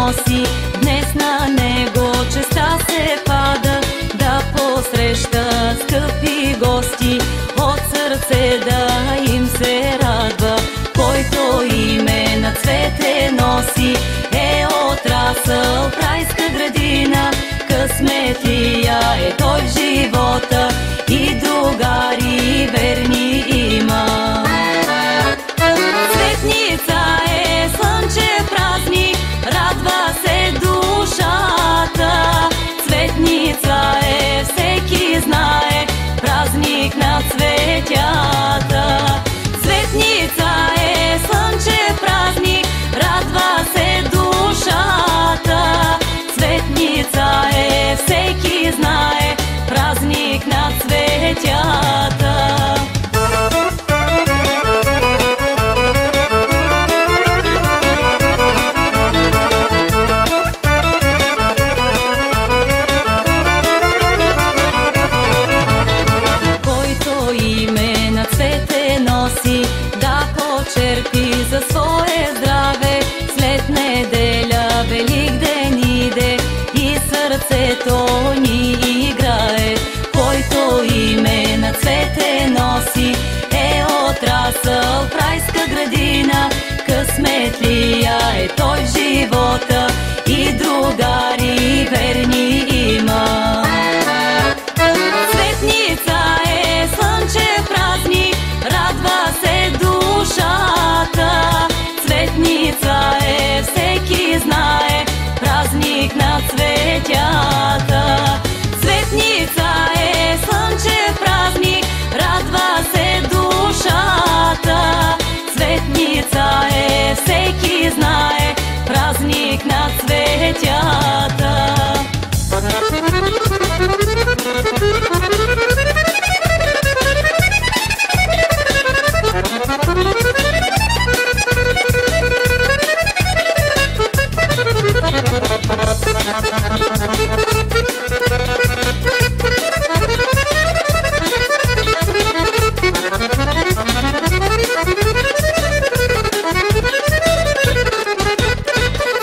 носи. Днес на него честа се пада, да посреща скъпи гости, от сърце да им се радва. Който име на цвете носи, е отрасъл в райска градина. Късметлия е той в живота и другари верни има. Цветница е слънчев празник, радва се душата. Цветница е, всеки знае, празник на цветята. Цветница е слънчев празник, радва се душата. Цветница е, всеки знае, празник на цветята. Да почерпи за свое здраве, след неделя Великден иде и сърцето ни играе. Който име на цвете носи, е отрасъл в райска градина. Късметлия е той в живота и другари верни има. Цветница е слънчев празник, радва се душата. Цветница е, всеки знае, празник на цветята. Цветница е слънчев празник, радва се душата. Цветница е, всеки знае, празник на цветята.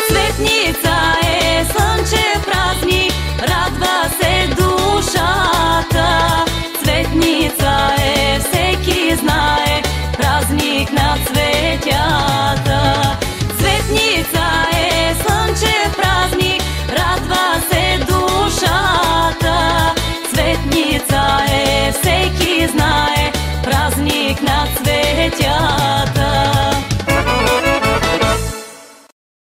Цветница е слънчев празник, радва се душата. Цветница е, всеки знае, празник на цветята.